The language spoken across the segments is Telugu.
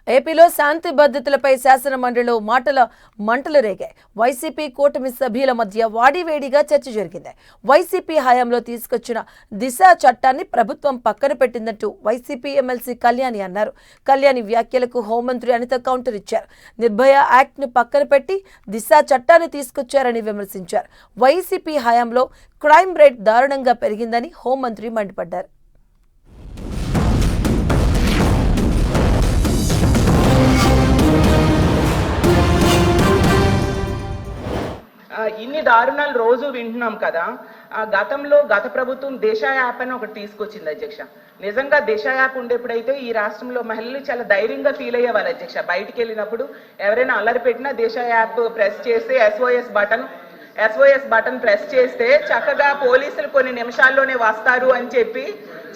ఏపీలో శాంతి భద్రతలపై శాసనమండలిలో మంటలు రేగాయి. వైసీపీ కూటమి సభ్యుల మధ్య వాడివేడిగా చర్చ జరిగింది. వైసీపీ హయాంలో తీసుకొచ్చిన దిశ చట్టాన్ని ప్రభుత్వం పక్కన పెట్టిందంటూ వైసీపీ ఎమ్మెల్సీ కళ్యాణి అన్నారు. కళ్యాణి వ్యాఖ్యలకు హోంమంత్రి అనిత కౌంటర్ ఇచ్చారు. నిర్భయ యాక్ట్ ను పక్కన పెట్టి దిశ చట్టాన్ని తీసుకొచ్చారని విమర్శించారు. వైసీపీ హయాంలో క్రైమ్ రేట్ దారుణంగా పెరిగిందని హోంమంత్రి మండిపడ్డారు. ఇన్ని దారుణాలు రోజు వింటున్నాం కదా. గతంలో గత ప్రభుత్వం దిశ యాప్ అని ఒకటి తీసుకొచ్చింది అధ్యక్ష. నిజంగా దిశ యాప్ ఉండేప్పుడైతే ఈ రాష్ట్రంలో మహిళలు చాలా ధైర్యంగా ఫీల్ అయ్యేవారు అధ్యక్ష. బయటికి వెళ్ళినప్పుడు ఎవరైనా అల్లరి పెట్టినా దిశ యాప్ ప్రెస్ చేస్తే SOS బటన్ ప్రెస్ చేస్తే చక్కగా పోలీసులు కొన్ని నిమిషాల్లోనే వస్తారు అని చెప్పి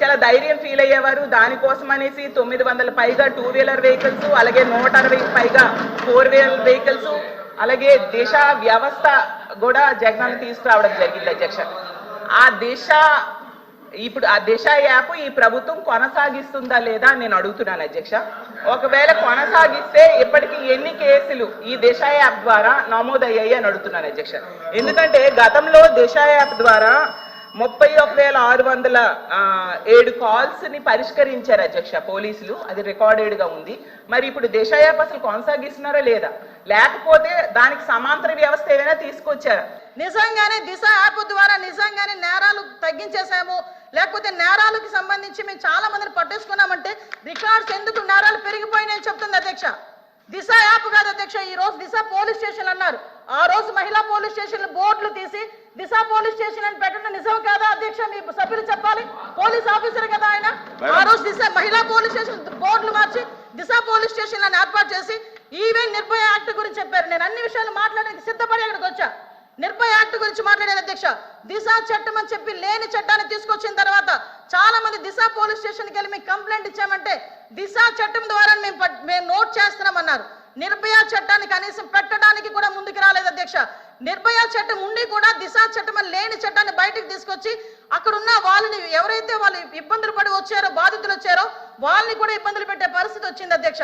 చాలా ధైర్యం ఫీల్ అయ్యేవారు. దానికోసం అనేసి 900 పైగా 2 వీలర్ వెహికల్స్, అలాగే 160 పైగా 4 వీలర్ వెహికల్స్, అలాగే దిశ వ్యవస్థ కూడా జగనన్న తీసుకురావడం జరిగింది అధ్యక్ష. ఇప్పుడు ఆ దిశ యాప్ ఈ ప్రభుత్వం కొనసాగిస్తుందా లేదా నేను అడుగుతున్నాను అధ్యక్ష. ఒకవేళ కొనసాగిస్తే ఇప్పటికీ ఎన్ని కేసులు ఈ దిశ యాప్ ద్వారా నమోదయ్యాయి అని అడుగుతున్నాను అధ్యక్ష. ఎందుకంటే గతంలో దిశ యాప్ ద్వారా 31,607 కాల్స్ ని పరిష్కరించారు అధ్యక్ష పోలీసులు. అది రికార్డెడ్ గా ఉంది. మరి ఇప్పుడు దిశ యాప్ అసలు కొనసాగిస్తున్నారా లేదా, లేకపోతే దానికి సమాంతర వ్యవస్థ ఏమైనా తీసుకొచ్చారా? నిజంగానే దిశ యాప్ ద్వారా నిజంగానే నేరాలు తగ్గించేసాము, లేకపోతే నేరాలకు సంబంధించి మేము చాలా మందిని పట్టేసుకున్నామంటే రికార్డ్స్ ఎందుకు నేరాలు పెరిగిపోయినాయని చెప్తుంది అధ్యక్ష. దిశ యాప్ కాదు అధ్యక్ష. ఈ రోజు దిశ పోలీస్ స్టేషన్ అన్నారు. ఆ రోజు మహిళా పోలీస్ స్టేషన్ బోర్డులు తీసి దిశ పోలీస్ స్టేషన్ అని పెట్టడం నిజం కాదా అధ్యక్ష? మీ సభ్యులు చెప్పాలి. పోలీస్ ఆఫీసర్ కదా ఆయన. ఆ రోజు దిశ మహిళా పోలీస్ స్టేషన్ బోర్డులు మార్చి దిశ పోలీస్ స్టేషన్ అని ఏర్పాటు చేసి ఈవెన్ నిర్భయ యాక్ట్ గురించి చెప్పారు. నేను అన్ని విషయాలు మాట్లాడడానికి సిద్ధపడి అక్కడికి వచ్చా. నిర్భయ యాక్ట్ గురించి మాట్లాడారు అధ్యక్ష. దిశ చట్టం అని చెప్పి లేని చట్టాన్ని తీసుకొచ్చిన తర్వాత చాలా మంది దిశ పోలీస్ స్టేషన్కి వెళ్ళి మేము కంప్లైంట్ ఇచ్చామంటే దిశ చట్టం ద్వారా మేము నోట్ చేస్తున్నామన్నారు. నిర్భయ చట్టాన్ని కనీసం పెట్టడానికి కూడా ముందుకు రాలేదు అధ్యక్ష. నిర్భయ చట్టం ఉండి కూడా దిశ చట్టం లేని చట్టాన్ని బయటకు తీసుకొచ్చి అక్కడున్న వాళ్ళని ఎవరైతే వాళ్ళు ఇబ్బందులు పడి వచ్చారో, బాధితులు వచ్చారో వాళ్ళని కూడా ఇబ్బందులు పెట్టే పరిస్థితి వచ్చింది అధ్యక్ష.